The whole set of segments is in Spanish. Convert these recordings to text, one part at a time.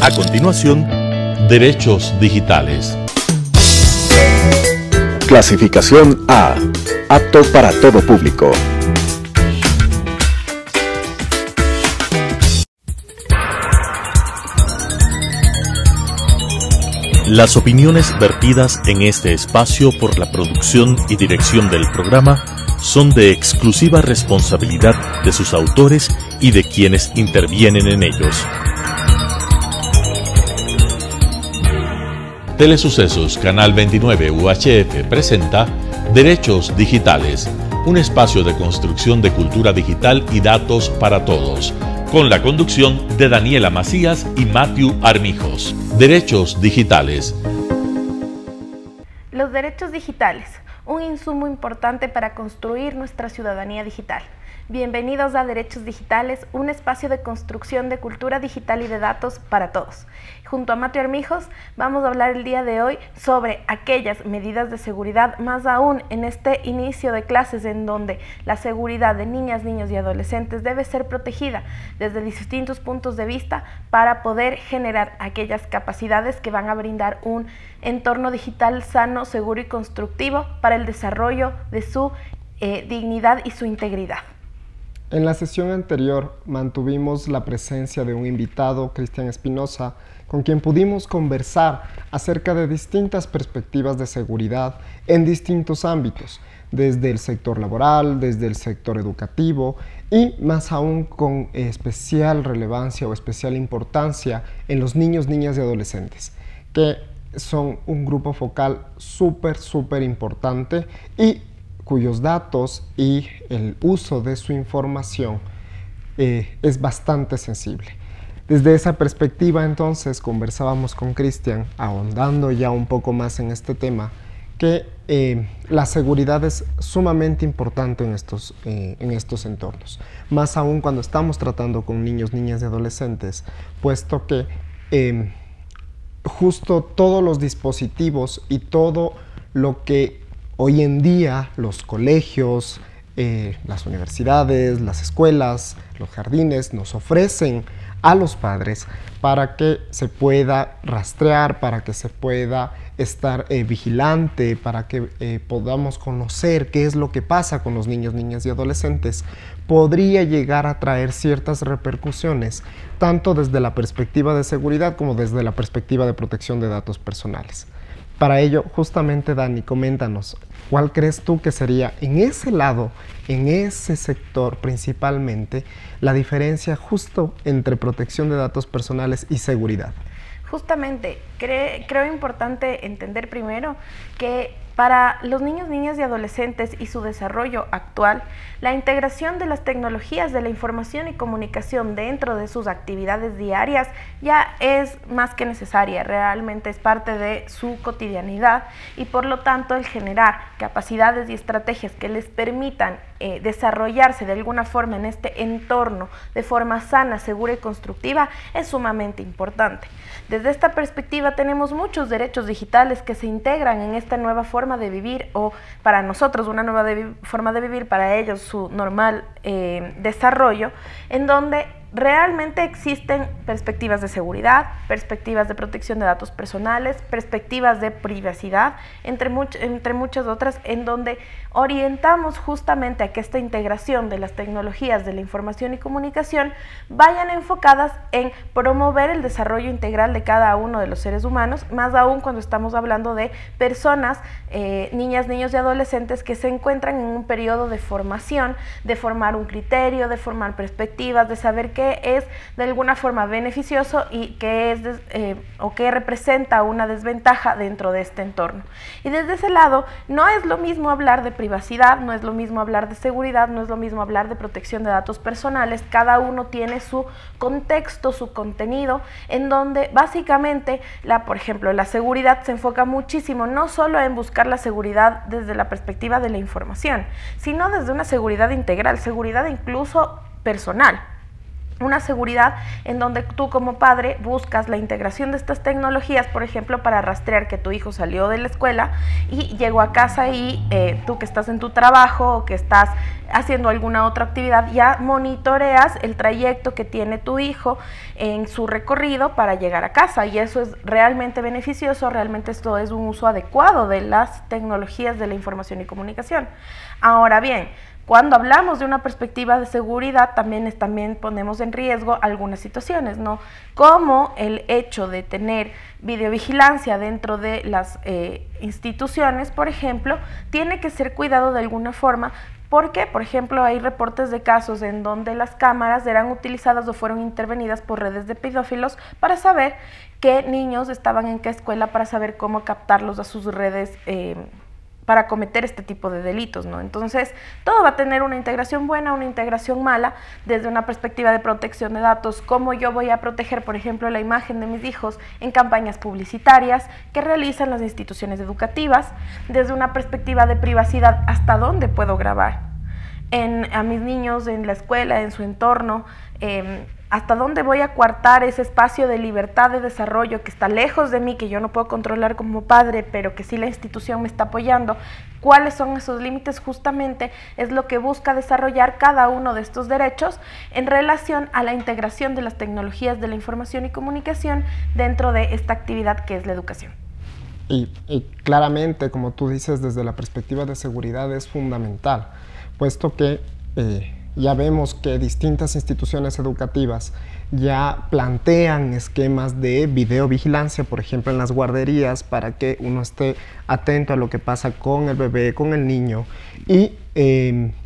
A continuación, derechos digitales. Clasificación A. Apto para todo público. Las opiniones vertidas en este espacio por la producción y dirección del programa son de exclusiva responsabilidad de sus autores y de quienes intervienen en ellos. Telesucesos Canal 29 UHF presenta Derechos Digitales, un espacio de construcción de cultura digital y datos para todos, con la conducción de Daniela Macías y Matthew Armijos. Derechos Digitales. Los derechos digitales, un insumo importante para construir nuestra ciudadanía digital. Bienvenidos a Derechos Digitales, un espacio de construcción de cultura digital y de datos para todos. Junto a Matthew Armijos vamos a hablar el día de hoy sobre aquellas medidas de seguridad, más aún en este inicio de clases en donde la seguridad de niñas, niños y adolescentes debe ser protegida desde distintos puntos de vista para poder generar aquellas capacidades que van a brindar un entorno digital sano, seguro y constructivo para el desarrollo de su dignidad y su integridad. En la sesión anterior mantuvimos la presencia de un invitado, Cristian Espinosa, con quien pudimos conversar acerca de distintas perspectivas de seguridad en distintos ámbitos, desde el sector laboral, desde el sector educativo y más aún con especial relevancia o especial importancia en los niños, niñas y adolescentes, que son un grupo focal súper importante y cuyos datos y el uso de su información es bastante sensible. Desde esa perspectiva, entonces, conversábamos con Cristian, ahondando ya un poco más en este tema, que la seguridad es sumamente importante en estos entornos, más aún cuando estamos tratando con niños, niñas y adolescentes, puesto que justo todos los dispositivos y todo lo que hoy en día los colegios, las universidades, las escuelas, los jardines nos ofrecen a los padres para que se pueda rastrear, para que se pueda estar vigilante, para que podamos conocer qué es lo que pasa con los niños, niñas y adolescentes, podría llegar a traer ciertas repercusiones, tanto desde la perspectiva de seguridad como desde la perspectiva de protección de datos personales. Para ello, justamente, Dani, coméntanos, ¿cuál crees tú que sería en ese lado, en ese sector principalmente, la diferencia justo entre protección de datos personales y seguridad? Justamente, creo importante entender primero que para los niños, niñas y adolescentes y su desarrollo actual, la integración de las tecnologías de la información y comunicación dentro de sus actividades diarias ya es más que necesaria, realmente es parte de su cotidianidad y por lo tanto el generar capacidades y estrategias que les permitan desarrollarse de alguna forma en este entorno de forma sana, segura y constructiva es sumamente importante. Desde esta perspectiva tenemos muchos derechos digitales que se integran en esta nueva forma de vivir o para nosotros una nueva forma de vivir, para ellos su normal desarrollo, en donde realmente existen perspectivas de seguridad, perspectivas de protección de datos personales, perspectivas de privacidad, entre muchas otras, en donde orientamos justamente a que esta integración de las tecnologías de la información y comunicación vayan enfocadas en promover el desarrollo integral de cada uno de los seres humanos, más aún cuando estamos hablando de personas, niñas, niños y adolescentes que se encuentran en un periodo de formación, de formar un criterio, de formar perspectivas, de saber qué es de alguna forma beneficioso y qué es o qué representa una desventaja dentro de este entorno. Y desde ese lado no es lo mismo hablar de privacidad, no es lo mismo hablar de seguridad, no es lo mismo hablar de protección de datos personales. Cada uno tiene su contexto, su contenido, en donde básicamente, por ejemplo, la seguridad se enfoca muchísimo no solo en buscar la seguridad desde la perspectiva de la información, sino desde una seguridad integral, seguridad incluso personal. una seguridad en donde tú como padre buscas la integración de estas tecnologías, por ejemplo, para rastrear que tu hijo salió de la escuela y llegó a casa y tú que estás en tu trabajo o que estás haciendo alguna otra actividad, ya monitoreas el trayecto que tiene tu hijo en su recorrido para llegar a casa, y eso es realmente beneficioso. Realmente esto es un uso adecuado de las tecnologías de la información y comunicación. Ahora bien, cuando hablamos de una perspectiva de seguridad, también ponemos en riesgo algunas situaciones, ¿no? Como el hecho de tener videovigilancia dentro de las instituciones, por ejemplo, tiene que ser cuidado de alguna forma, porque, por ejemplo, hay reportes de casos en donde las cámaras eran utilizadas o fueron intervenidas por redes de pedófilos para saber qué niños estaban en qué escuela, para saber cómo captarlos a sus redes para cometer este tipo de delitos, ¿no? Entonces, todo va a tener una integración buena, una integración mala, desde una perspectiva de protección de datos, cómo yo voy a proteger, por ejemplo, la imagen de mis hijos en campañas publicitarias que realizan las instituciones educativas, desde una perspectiva de privacidad, hasta dónde puedo grabar a mis niños en la escuela, en su entorno, hasta dónde voy a coartar ese espacio de libertad de desarrollo que está lejos de mí, que yo no puedo controlar como padre, pero que sí la institución me está apoyando. ¿Cuáles son esos límites? Justamente es lo que busca desarrollar cada uno de estos derechos en relación a la integración de las tecnologías de la información y comunicación dentro de esta actividad que es la educación. Y claramente, como tú dices, desde la perspectiva de seguridad es fundamental, puesto que ya vemos que distintas instituciones educativas ya plantean esquemas de videovigilancia, por ejemplo en las guarderías, para que uno esté atento a lo que pasa con el bebé, con el niño. Y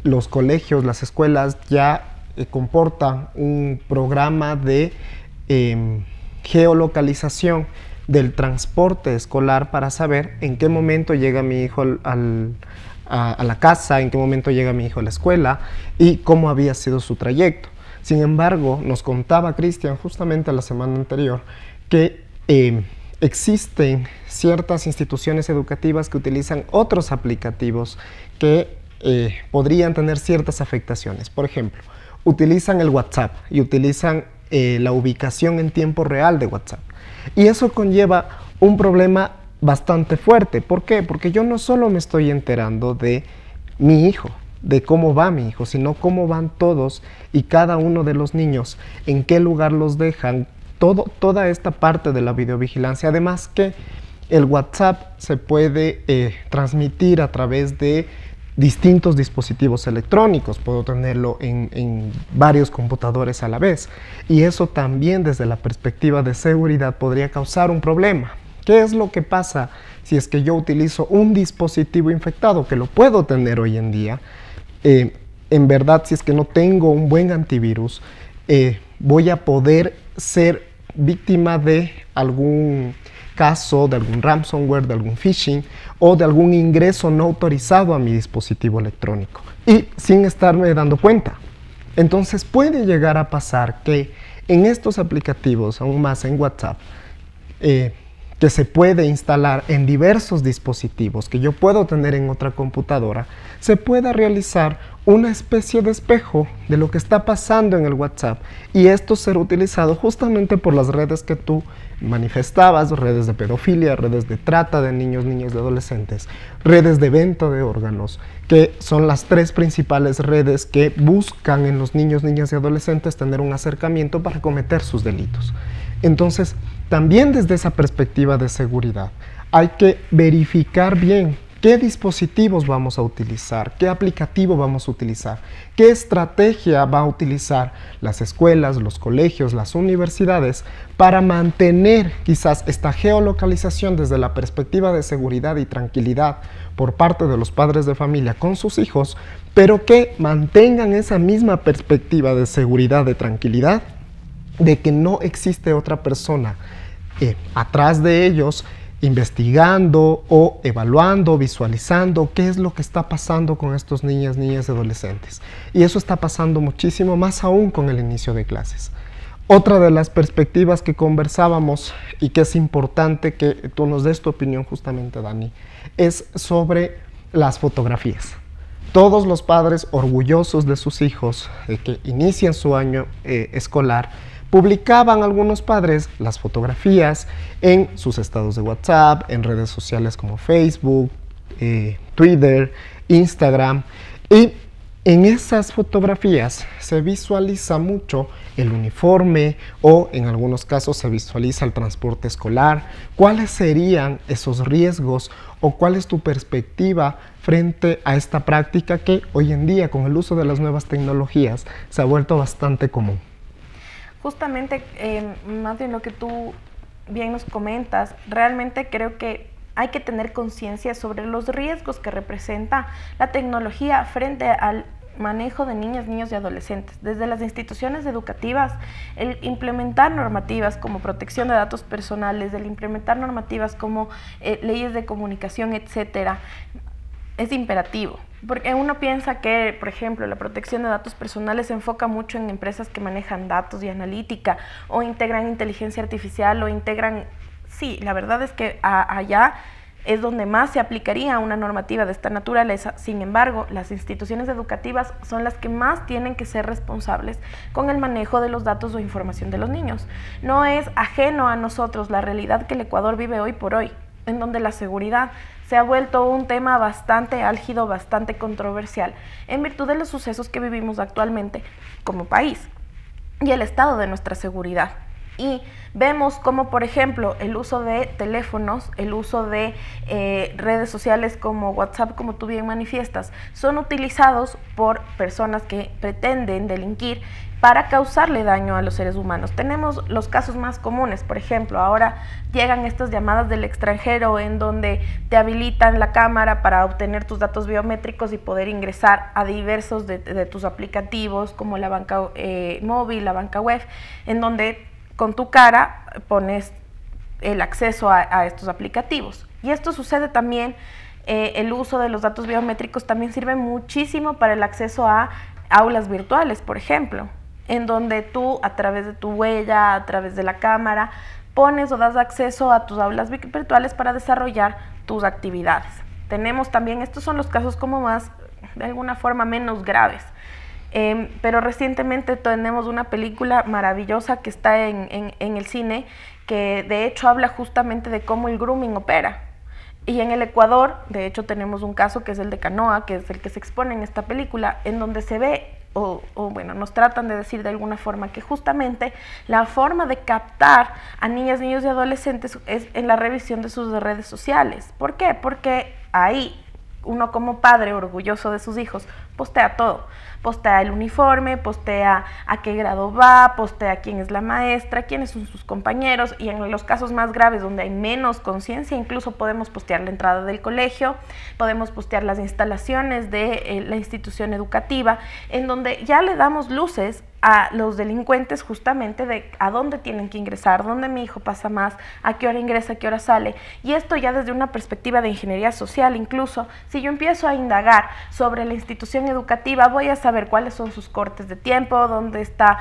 los colegios, las escuelas ya comportan un programa de geolocalización del transporte escolar para saber en qué momento llega mi hijo a la casa, en qué momento llega mi hijo a la escuela y cómo había sido su trayecto. Sin embargo, nos contaba Cristian justamente la semana anterior que existen ciertas instituciones educativas que utilizan otros aplicativos que podrían tener ciertas afectaciones. Por ejemplo, utilizan el WhatsApp y utilizan la ubicación en tiempo real de WhatsApp. Y eso conlleva un problema bastante fuerte. ¿Por qué? Porque yo no solo me estoy enterando de mi hijo, de cómo va mi hijo, sino cómo van todos y cada uno de los niños, en qué lugar los dejan, toda esta parte de la videovigilancia. Además que el WhatsApp se puede transmitir a través de distintos dispositivos electrónicos, puedo tenerlo en varios computadores a la vez, y eso también desde la perspectiva de seguridad podría causar un problema. ¿Qué es lo que pasa si es que yo utilizo un dispositivo infectado, que lo puedo tener hoy en día? En verdad, si es que no tengo un buen antivirus, voy a poder ser víctima de algún caso, de algún ransomware, de algún phishing o de algún ingreso no autorizado a mi dispositivo electrónico y sin estarme dando cuenta. Entonces puede llegar a pasar que en estos aplicativos, aún más en WhatsApp, que se puede instalar en diversos dispositivos que yo puedo tener en otra computadora, se pueda realizar una especie de espejo de lo que está pasando en el WhatsApp, y esto será utilizado justamente por las redes que tú manifestabas, redes de pedofilia, redes de trata de niños, niñas y adolescentes, redes de venta de órganos, que son las tres principales redes que buscan en los niños, niñas y adolescentes tener un acercamiento para cometer sus delitos. Entonces, también desde esa perspectiva de seguridad, hay que verificar bien qué dispositivos vamos a utilizar, qué aplicativo vamos a utilizar, qué estrategia va a utilizar las escuelas, los colegios, las universidades para mantener quizás esta geolocalización desde la perspectiva de seguridad y tranquilidad por parte de los padres de familia con sus hijos, pero que mantengan esa misma perspectiva de seguridad, de tranquilidad, de que no existe otra persona atrás de ellos investigando o evaluando, visualizando qué es lo que está pasando con estos niñas y adolescentes. Y eso está pasando muchísimo, más aún con el inicio de clases. Otra de las perspectivas que conversábamos y que es importante que tú nos des tu opinión justamente, Dani, es sobre las fotografías. todos los padres orgullosos de sus hijos que inician su año escolar, publicaban algunos padres las fotografías en sus estados de WhatsApp, en redes sociales como Facebook, Twitter, Instagram, y en esas fotografías se visualiza mucho el uniforme o en algunos casos se visualiza el transporte escolar. ¿Cuáles serían esos riesgos o cuál es tu perspectiva frente a esta práctica que hoy en día con el uso de las nuevas tecnologías se ha vuelto bastante común? Justamente, más bien lo que tú bien nos comentas, realmente creo que hay que tener conciencia sobre los riesgos que representa la tecnología frente al manejo de niñas, niños y adolescentes. Desde las instituciones educativas, el implementar normativas como protección de datos personales, el implementar normativas como leyes de comunicación, etcétera, es imperativo. Porque uno piensa que, por ejemplo, la protección de datos personales se enfoca mucho en empresas que manejan datos y analítica o integran inteligencia artificial o integran... Sí, la verdad es que allá es donde más se aplicaría una normativa de esta naturaleza. Sin embargo, las instituciones educativas son las que más tienen que ser responsables con el manejo de los datos o información de los niños. No es ajeno a nosotros la realidad que el Ecuador vive hoy por hoy, en donde la seguridad se ha vuelto un tema bastante álgido, bastante controversial, en virtud de los sucesos que vivimos actualmente como país y el estado de nuestra seguridad. Y vemos como, por ejemplo, el uso de teléfonos, el uso de redes sociales como WhatsApp, como tú bien manifiestas, son utilizados por personas que pretenden delinquir para causarle daño a los seres humanos. Tenemos los casos más comunes, por ejemplo, ahora llegan estas llamadas del extranjero en donde te habilitan la cámara para obtener tus datos biométricos y poder ingresar a diversos de tus aplicativos como la banca móvil, la banca web, en donde con tu cara pones el acceso a estos aplicativos. Y esto sucede también, el uso de los datos biométricos también sirve muchísimo para el acceso a aulas virtuales, por ejemplo, en donde tú a través de tu huella, a través de la cámara, pones o das acceso a tus aulas virtuales para desarrollar tus actividades. Tenemos también, estos son los casos como más, de alguna forma, menos graves. Pero recientemente tenemos una película maravillosa que está en el cine, que de hecho habla justamente de cómo el grooming opera. Y en el Ecuador, de hecho, tenemos un caso que es el de Canoa, que es el que se expone en esta película, en donde se ve, bueno, nos tratan de decir de alguna forma que justamente la forma de captar a niñas, niños y adolescentes es en la revisión de sus redes sociales. ¿Por qué? Porque ahí uno como padre orgulloso de sus hijos postea todo. Postea el uniforme, postea a qué grado va, postea quién es la maestra, quiénes son sus compañeros, y en los casos más graves donde hay menos conciencia, incluso podemos postear la entrada del colegio, podemos postear las instalaciones de la institución educativa, en donde ya le damos luces a los delincuentes justamente de a dónde tienen que ingresar, dónde mi hijo pasa más, a qué hora ingresa, a qué hora sale. Y esto ya desde una perspectiva de ingeniería social, incluso si yo empiezo a indagar sobre la institución educativa, voy a saber cuáles son sus cortes de tiempo, dónde está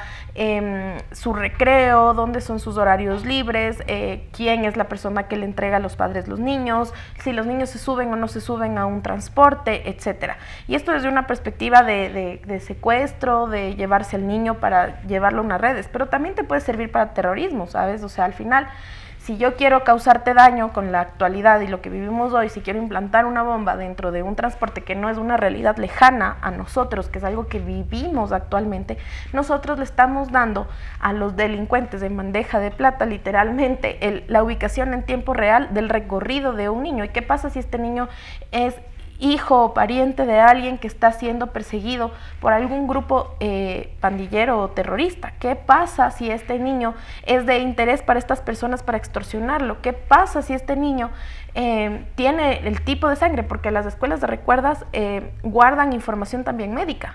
su recreo, dónde son sus horarios libres, quién es la persona que le entrega a los padres los niños, si los niños se suben o no se suben a un transporte, etcétera. Y esto desde una perspectiva de secuestro, de llevarse al niño para llevarlo a unas redes, pero también te puede servir para terrorismo, ¿sabes? O sea, al final, si yo quiero causarte daño con la actualidad y lo que vivimos hoy, si quiero implantar una bomba dentro de un transporte que no es una realidad lejana a nosotros, que es algo que vivimos actualmente, nosotros le estamos dando a los delincuentes en bandeja de plata, literalmente, la ubicación en tiempo real del recorrido de un niño. ¿Y qué pasa si este niño es hijo o pariente de alguien que está siendo perseguido por algún grupo pandillero o terrorista? ¿Qué pasa si este niño es de interés para estas personas para extorsionarlo? ¿Qué pasa si este niño tiene el tipo de sangre? Porque las escuelas de recuerdas guardan información también médica.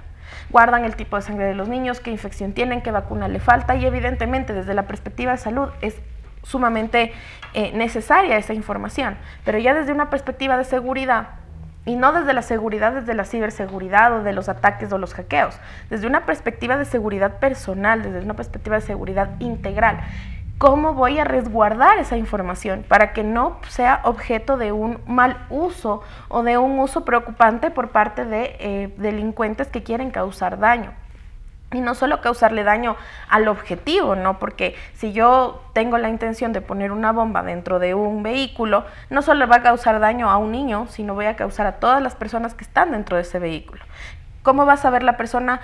Guardan el tipo de sangre de los niños, qué infección tienen, qué vacuna le falta, y evidentemente desde la perspectiva de salud es sumamente necesaria esa información. Pero ya desde una perspectiva de seguridad, y no desde la seguridad, desde la ciberseguridad o de los ataques o los hackeos, desde una perspectiva de seguridad personal, desde una perspectiva de seguridad integral. ¿cómo voy a resguardar esa información para que no sea objeto de un mal uso o de un uso preocupante por parte de delincuentes que quieren causar daño? Y no solo causarle daño al objetivo, ¿no? Porque si yo tengo la intención de poner una bomba dentro de un vehículo, no solo va a causar daño a un niño, sino voy a causar a todas las personas que están dentro de ese vehículo. ¿Cómo va a saber la persona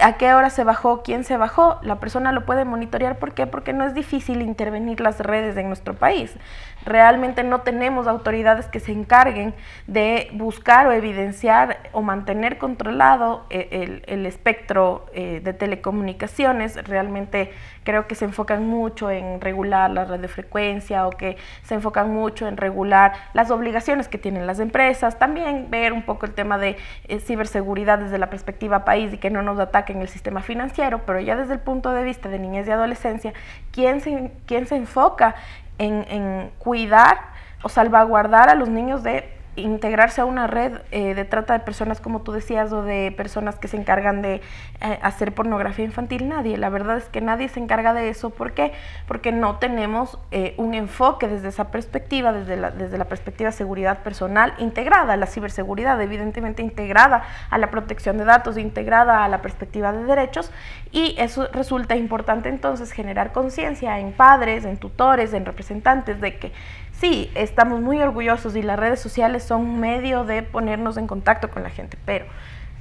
a qué hora se bajó, quién se bajó? La persona lo puede monitorear. ¿Por qué? Porque no es difícil intervenir las redes en nuestro país. Realmente no tenemos autoridades que se encarguen de buscar o evidenciar o mantener controlado el espectro de telecomunicaciones. Realmente creo que se enfocan mucho en regular la radiofrecuencia, o que se enfocan mucho en regular las obligaciones que tienen las empresas. También ver un poco el tema de ciberseguridad desde la perspectiva país y que no nos ataquen el sistema financiero, pero ya desde el punto de vista de niñez y adolescencia, ¿quién se enfoca en cuidar o salvaguardar a los niños de integrarse a una red de trata de personas, como tú decías, o de personas que se encargan de hacer pornografía infantil? Nadie. La verdad es que nadie se encarga de eso. ¿Por qué? Porque no tenemos un enfoque desde esa perspectiva, desde la perspectiva de seguridad personal, integrada a la ciberseguridad, evidentemente integrada a la protección de datos, integrada a la perspectiva de derechos. Y eso resulta importante entonces generar conciencia en padres, en tutores, en representantes de que sí, estamos muy orgullosos y las redes sociales son un medio de ponernos en contacto con la gente, pero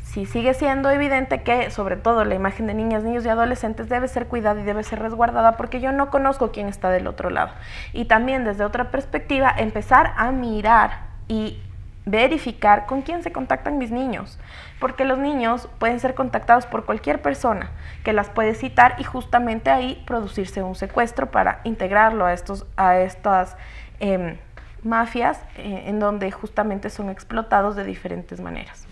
sí sigue siendo evidente que sobre todo la imagen de niñas, niños y adolescentes debe ser cuidada y debe ser resguardada, porque yo no conozco quién está del otro lado. Y también desde otra perspectiva empezar a mirar y verificar con quién se contactan mis niños, porque los niños pueden ser contactados por cualquier persona que las puede citar y justamente ahí producirse un secuestro para integrarlo a estas mafias en donde justamente son explotados de diferentes maneras.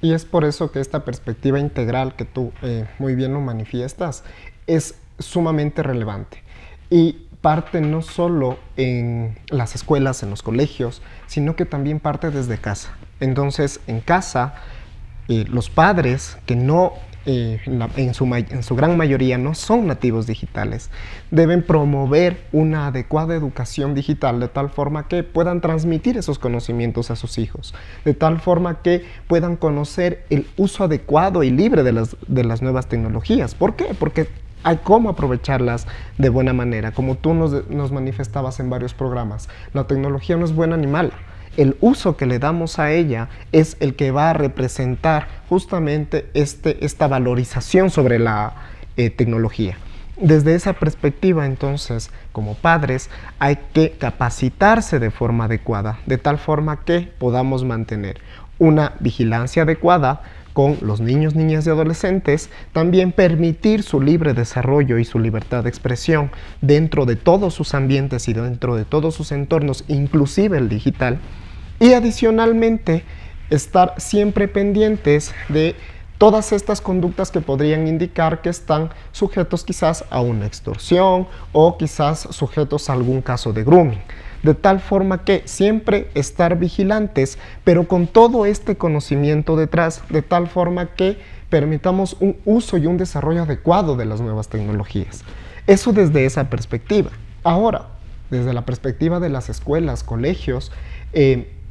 Y es por eso que esta perspectiva integral que tú muy bien lo manifiestas es sumamente relevante y parte no solo en las escuelas, en los colegios, sino que también parte desde casa. Entonces, en casa, los padres que no en su gran mayoría no son nativos digitales, deben promover una adecuada educación digital de tal forma que puedan transmitir esos conocimientos a sus hijos, de tal forma que puedan conocer el uso adecuado y libre de las nuevas tecnologías. ¿Por qué? Porque hay cómo aprovecharlas de buena manera. Como tú nos manifestabas en varios programas, la tecnología no es buena ni mala. El uso que le damos a ella es el que va a representar justamente esta valorización sobre la tecnología. Desde esa perspectiva, entonces, como padres, hay que capacitarse de forma adecuada, de tal forma que podamos mantener una vigilancia adecuada con los niños, niñas y adolescentes, también permitir su libre desarrollo y su libertad de expresión dentro de todos sus ambientes y dentro de todos sus entornos, inclusive el digital. Y adicionalmente, estar siempre pendientes de todas estas conductas que podrían indicar que están sujetos quizás a una extorsión o quizás sujetos a algún caso de grooming. De tal forma que siempre estar vigilantes, pero con todo este conocimiento detrás, de tal forma que permitamos un uso y un desarrollo adecuado de las nuevas tecnologías. Eso desde esa perspectiva. Ahora, desde la perspectiva de las escuelas, colegios,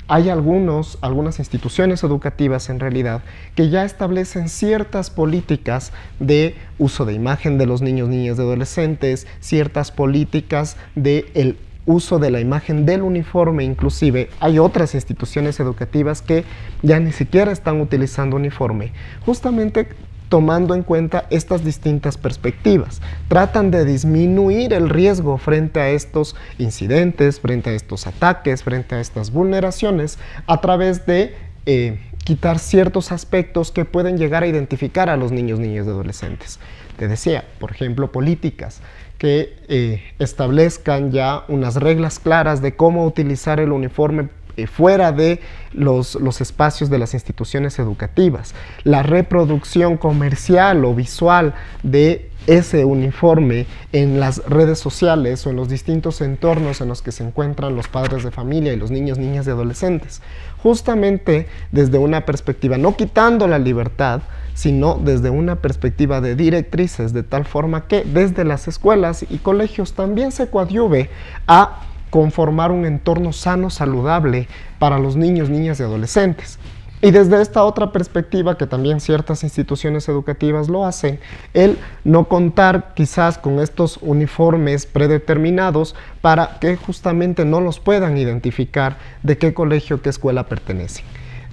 hay algunas instituciones educativas en realidad que ya establecen ciertas políticas de uso de imagen de los niños, niñas y adolescentes, ciertas políticas del uso de la imagen del uniforme. Inclusive hay otras instituciones educativas que ya ni siquiera están utilizando uniforme, justamente tomando en cuenta estas distintas perspectivas. Tratan de disminuir el riesgo frente a estos incidentes, frente a estos ataques, frente a estas vulneraciones, a través de quitar ciertos aspectos que pueden llegar a identificar a los niños, niñas y adolescentes. Te decía, por ejemplo, políticas que establezcan ya unas reglas claras de cómo utilizar el uniforme fuera de los espacios de las instituciones educativas, la reproducción comercial o visual de ese uniforme en las redes sociales o en los distintos entornos en los que se encuentran los padres de familia y los niños, niñas y adolescentes, justamente desde una perspectiva no quitando la libertad, sino desde una perspectiva de directrices, de tal forma que desde las escuelas y colegios también se coadyuve a conformar un entorno sano, saludable para los niños, niñas y adolescentes. Y desde esta otra perspectiva, que también ciertas instituciones educativas lo hacen, el no contar quizás con estos uniformes predeterminados para que justamente no los puedan identificar de qué colegio, qué escuela pertenecen.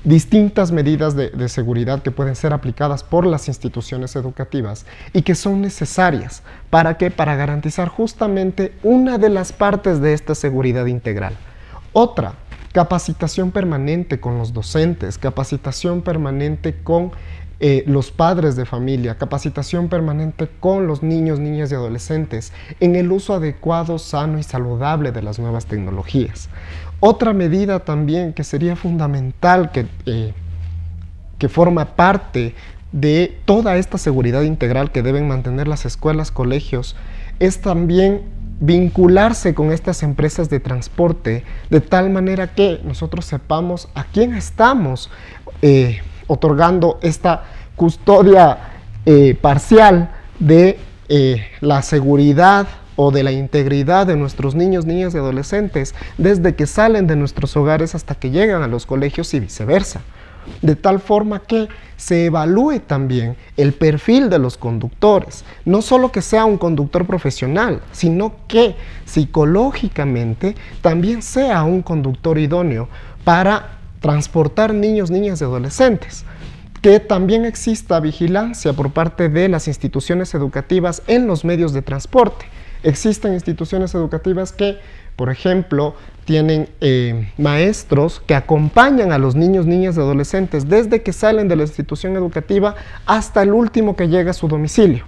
Distintas medidas de seguridad que pueden ser aplicadas por las instituciones educativas y que son necesarias. ¿Para qué? Para garantizar justamente una de las partes de esta seguridad integral. Otra, capacitación permanente con los docentes, capacitación permanente con los padres de familia, capacitación permanente con los niños, niñas y adolescentes en el uso adecuado, sano y saludable de las nuevas tecnologías. Otra medida también que sería fundamental, que forma parte de toda esta seguridad integral que deben mantener las escuelas, colegios, es también vincularse con estas empresas de transporte de tal manera que nosotros sepamos a quién estamos otorgando esta custodia parcial de la seguridad o de la integridad de nuestros niños, niñas y adolescentes desde que salen de nuestros hogares hasta que llegan a los colegios y viceversa. De tal forma que se evalúe también el perfil de los conductores, no solo que sea un conductor profesional, sino que psicológicamente también sea un conductor idóneo para transportar niños, niñas y adolescentes. Que también exista vigilancia por parte de las instituciones educativas en los medios de transporte. Existen instituciones educativas que, por ejemplo, tienen maestros que acompañan a los niños, niñas y adolescentes desde que salen de la institución educativa hasta el último que llega a su domicilio.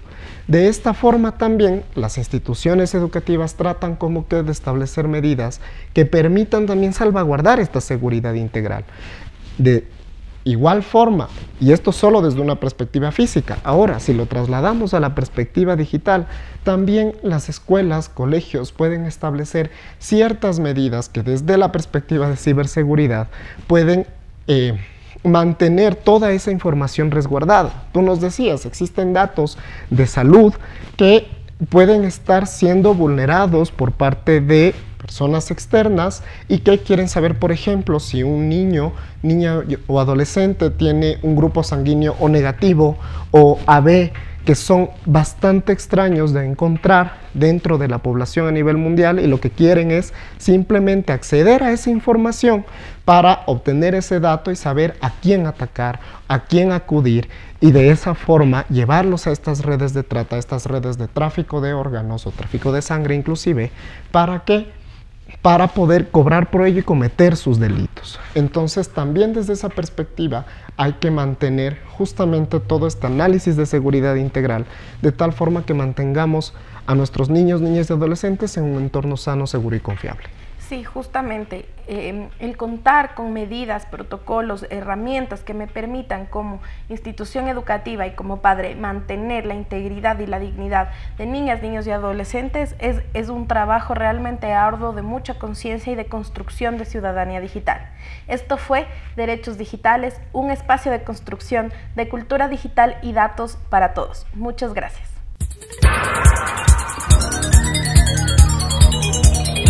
De esta forma también las instituciones educativas tratan como que de establecer medidas que permitan también salvaguardar esta seguridad integral. De igual forma, y esto solo desde una perspectiva física, ahora si lo trasladamos a la perspectiva digital, también las escuelas, colegios pueden establecer ciertas medidas que desde la perspectiva de ciberseguridad pueden mantener toda esa información resguardada. Tú nos decías, existen datos de salud que pueden estar siendo vulnerados por parte de personas externas y que quieren saber, por ejemplo, si un niño, niña o adolescente tiene un grupo sanguíneo O negativo o AB, que son bastante extraños de encontrar dentro de la población a nivel mundial, y lo que quieren es simplemente acceder a esa información para obtener ese dato y saber a quién atacar, a quién acudir, y de esa forma llevarlos a estas redes de trata, a estas redes de tráfico de órganos o tráfico de sangre inclusive, ¿para qué? Para poder cobrar por ello y cometer sus delitos. Entonces también desde esa perspectiva hay que mantener justamente todo este análisis de seguridad integral de tal forma que mantengamos a nuestros niños, niñas y adolescentes en un entorno sano, seguro y confiable. Sí, justamente el contar con medidas, protocolos, herramientas que me permitan como institución educativa y como padre mantener la integridad y la dignidad de niñas, niños y adolescentes es un trabajo realmente arduo de mucha conciencia y de construcción de ciudadanía digital. Esto fue Derechos Digitales, un espacio de construcción de cultura digital y datos para todos. Muchas gracias.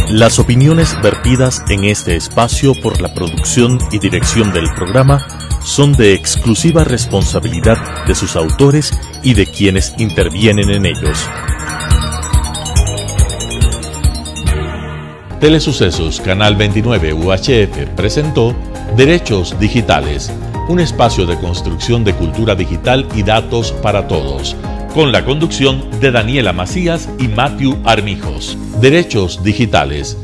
Las opiniones vertidas en este espacio por la producción y dirección del programa son de exclusiva responsabilidad de sus autores y de quienes intervienen en ellos. Telesucesos Canal 29 UHF presentó Derechos Digitales, un espacio de construcción de cultura digital y datos para todos, con la conducción de Daniela Macías y Matthew Armijos. Derechos Digitales,